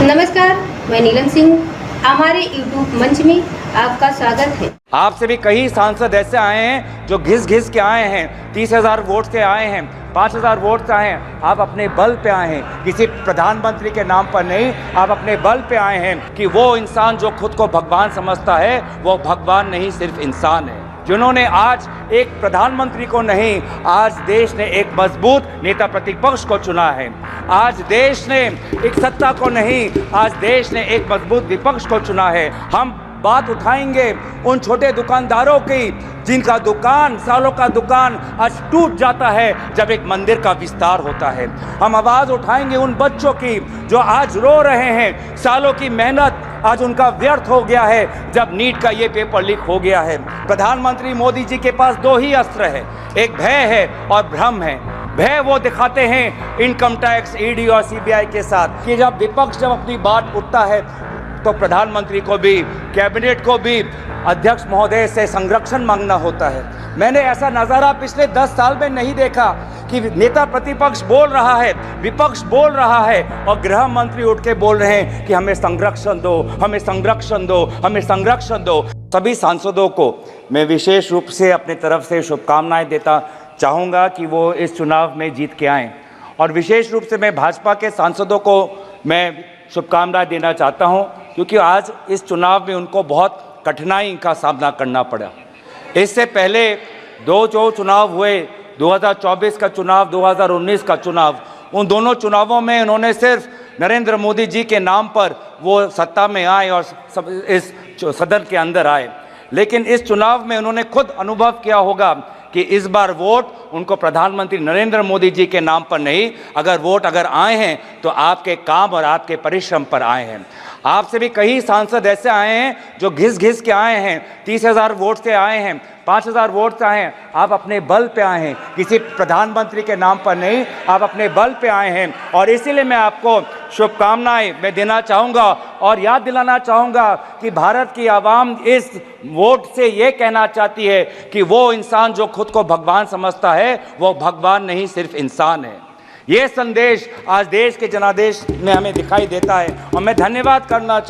नमस्कार, मैं नीलम सिंह। हमारे YouTube मंच में आपका स्वागत है। आपसे भी कई सांसद ऐसे आए हैं जो घिस घिस के आए हैं, 30,000 वोट से आए हैं, 5,000 वोट से आए हैं। आप अपने बल पे आए हैं, किसी प्रधानमंत्री के नाम पर नहीं। आप अपने बल पे आए हैं कि वो इंसान जो खुद को भगवान समझता है वो भगवान नहीं, सिर्फ इंसान है। जिन्होंने आज एक प्रधानमंत्री को नहीं, आज देश ने एक मजबूत नेता प्रतिपक्ष को चुना है। आज देश ने एक सत्ता को नहीं, आज देश ने एक मजबूत विपक्ष को चुना है। हम बात उठाएंगे उन छोटे दुकानदारों की जिनका दुकान, सालों का दुकान आज टूट जाता है जब एक मंदिर का विस्तार होता है। हम आवाज़ उठाएंगे उन बच्चों की जो आज रो रहे हैं, सालों की मेहनत आज उनका व्यर्थ हो गया है जब नीट का ये पेपर लीक हो गया है। प्रधानमंत्री मोदी जी के पास दो ही अस्त्र है, एक भय है और भ्रम है। भय वो दिखाते हैं इनकम टैक्स, ईडी और सीबीआई के साथ कि जब विपक्ष जब अपनी बात उठता है तो प्रधानमंत्री को भी, कैबिनेट को भी अध्यक्ष महोदय से संरक्षण मांगना होता है। मैंने ऐसा नज़ारा पिछले 10 साल में नहीं देखा कि नेता प्रतिपक्ष बोल रहा है, विपक्ष बोल रहा है और गृह मंत्री उठ के बोल रहे हैं कि हमें संरक्षण दो, हमें संरक्षण दो, हमें संरक्षण दो। सभी सांसदों को मैं विशेष रूप से अपने तरफ से शुभकामनाएं देता चाहूँगा कि वो इस चुनाव में जीत के आएँ। और विशेष रूप से मैं भाजपा के सांसदों को मैं शुभकामनाएं देना चाहता हूं क्योंकि आज इस चुनाव में उनको बहुत कठिनाई का सामना करना पड़ा। इससे पहले दो जो चुनाव हुए, 2024 का चुनाव, 2019 का चुनाव, उन दोनों चुनावों में उन्होंने सिर्फ नरेंद्र मोदी जी के नाम पर वो सत्ता में आए और इस सदन के अंदर आए। लेकिन इस चुनाव में उन्होंने खुद अनुभव किया होगा कि इस बार वोट उनको प्रधानमंत्री नरेंद्र मोदी जी के नाम पर नहीं, अगर वोट अगर आए हैं तो आपके काम और आपके परिश्रम पर आए हैं। आपसे भी कई सांसद ऐसे आए हैं जो घिस घिस के आए हैं, 30,000 वोट से आए हैं, 5,000 वोट से आए हैं। आप अपने बल पे आए हैं, किसी प्रधानमंत्री के नाम पर नहीं, आप अपने बल पे आए हैं। और इसीलिए मैं आपको शुभकामनाएं मैं देना चाहूँगा और याद दिलाना चाहूँगा कि भारत की आवाम इस वोट से ये कहना चाहती है कि वो इंसान जो खुद को भगवान समझता है वो भगवान नहीं, सिर्फ इंसान है। ये संदेश आज देश के जनादेश में हमें दिखाई देता है और मैं धन्यवाद करना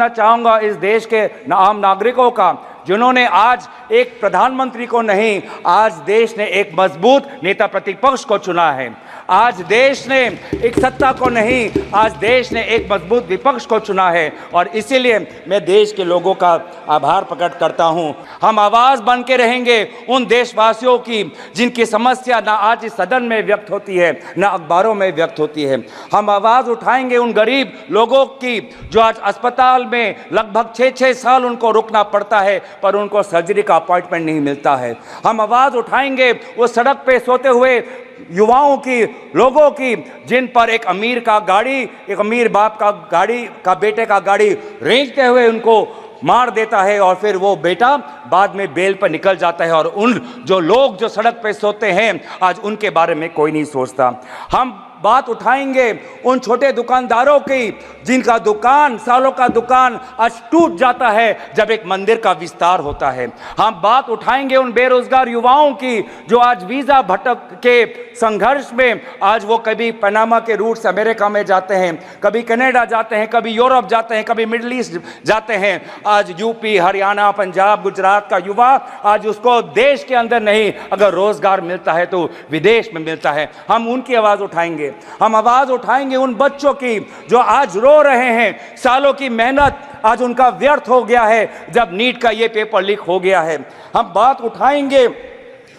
चाहूँगा इस देश के आम नागरिकों का जिन्होंने आज एक प्रधानमंत्री को नहीं, आज देश ने एक मजबूत नेता प्रतिपक्ष को चुना है। आज देश ने एक सत्ता को नहीं, आज देश ने एक मजबूत विपक्ष को चुना है। और इसीलिए मैं देश के लोगों का आभार प्रकट करता हूं। हम आवाज़ बन के रहेंगे उन देशवासियों की जिनकी समस्या ना आज इस सदन में व्यक्त होती है, ना अखबारों में व्यक्त होती है। हम आवाज़ उठाएंगे उन गरीब लोगों की जो आज अस्पताल में लगभग 6-6 साल उनको रुकना पड़ता है पर उनको सर्जरी का अपॉइंटमेंट नहीं मिलता है। हम आवाज़ उठाएंगे वो सड़क पे सोते हुए युवाओं की, लोगों की जिन पर एक अमीर का गाड़ी, एक अमीर बाप का गाड़ी का बेटे का गाड़ी रेंगते हुए उनको मार देता है और फिर वो बेटा बाद में बेल पर निकल जाता है और उन जो लोग जो सड़क पे सोते हैं आज उनके बारे में कोई नहीं सोचता। हम बात उठाएंगे उन छोटे दुकानदारों की जिनका दुकान, सालों का दुकान आज टूट जाता है जब एक मंदिर का विस्तार होता है। हम बात उठाएंगे उन बेरोजगार युवाओं की जो आज वीज़ा भटक के संघर्ष में आज वो कभी पनामा के रूट से अमेरिका में जाते हैं, कभी कनाडा जाते हैं, कभी यूरोप जाते हैं, कभी मिडिल ईस्ट जाते हैं। आज यूपी, हरियाणा, पंजाब, गुजरात का युवा आज उसको देश के अंदर नहीं, अगर रोजगार मिलता है तो विदेश में मिलता है। हम उनकी आवाज़ उठाएंगे। हम आवाज़ उठाएंगे उन बच्चों की जो आज रो रहे हैं, सालों की मेहनत आज उनका व्यर्थ हो गया है जब नीट का ये पेपर लीक हो गया है। हम बात उठाएंगे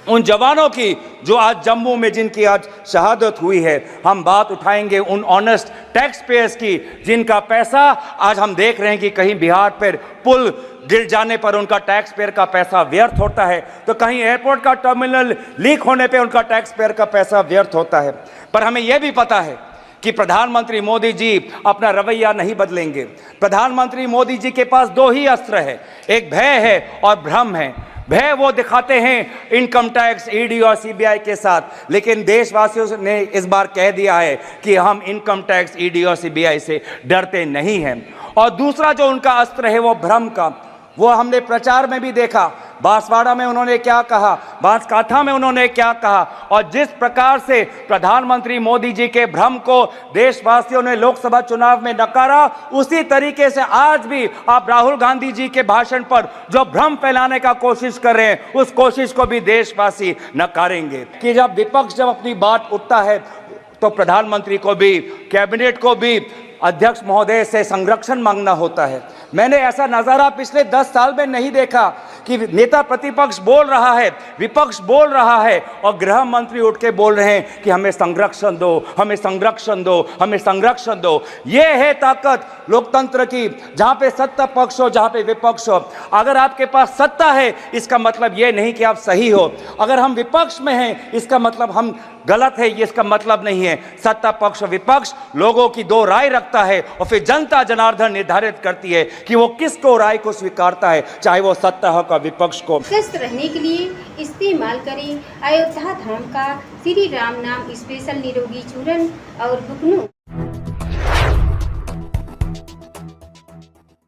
उन जवानों की जो आज जम्मू में जिनकी आज शहादत हुई है। हम बात उठाएंगे उन ऑनेस्ट टैक्स पेयर्स की जिनका पैसा आज हम देख रहे हैं कि कहीं बिहार पर पुल गिर जाने पर उनका टैक्स पेयर का पैसा व्यर्थ होता है, तो कहीं एयरपोर्ट का टर्मिनल लीक होने पे उनका टैक्स पेयर का पैसा व्यर्थ होता है। पर हमें यह भी पता है कि प्रधानमंत्री मोदी जी अपना रवैया नहीं बदलेंगे। प्रधानमंत्री मोदी जी के पास दो ही अस्त्र है, एक भय है और भ्रम है। भय वो दिखाते हैं इनकम टैक्स, ईडी और सीबीआई के साथ, लेकिन देशवासियों ने इस बार कह दिया है कि हम इनकम टैक्स, ईडी और सीबीआई से डरते नहीं हैं। और दूसरा जो उनका अस्त्र है वो भ्रम का, वो हमने प्रचार में भी देखा, बांसवाड़ा में उन्होंने क्या कहा, बांसकाठा में उन्होंने क्या कहा, और जिस प्रकार से प्रधानमंत्री मोदी जी के भ्रम को देशवासियों ने लोकसभा चुनाव में नकारा, उसी तरीके से आज भी आप राहुल गांधी जी के भाषण पर जो भ्रम फैलाने का कोशिश कर रहे हैं, उस कोशिश को भी देशवासी नकारेंगे। कि जब विपक्ष जब अपनी बात उठता है तो प्रधानमंत्री को भी, कैबिनेट को भी अध्यक्ष महोदय से संरक्षण मांगना होता है। मैंने ऐसा नज़ारा पिछले 10 साल में नहीं देखा कि नेता प्रतिपक्ष बोल रहा है, विपक्ष बोल रहा है और गृह मंत्री उठ के बोल रहे हैं कि हमें संरक्षण दो, हमें संरक्षण दो, हमें संरक्षण दो। ये है ताकत लोकतंत्र की, जहाँ पे सत्ता पक्ष हो, जहाँ पे विपक्ष हो। अगर आपके पास सत्ता है, इसका मतलब ये नहीं कि आप सही हो। अगर हम विपक्ष में हैं, इसका मतलब हम गलत है, ये इसका मतलब नहीं है। सत्ता पक्ष और विपक्ष लोगों की दो राय रखता है और फिर जनता जनार्दन निर्धारित करती है कि वो किसको राय को स्वीकारता है, चाहे वो सत्ता हो का विपक्ष को। स्वस्थ रहने के लिए इस्तेमाल करें अयोध्या धाम का श्री राम नाम स्पेशल निरोगी चूर्ण और गुकनू।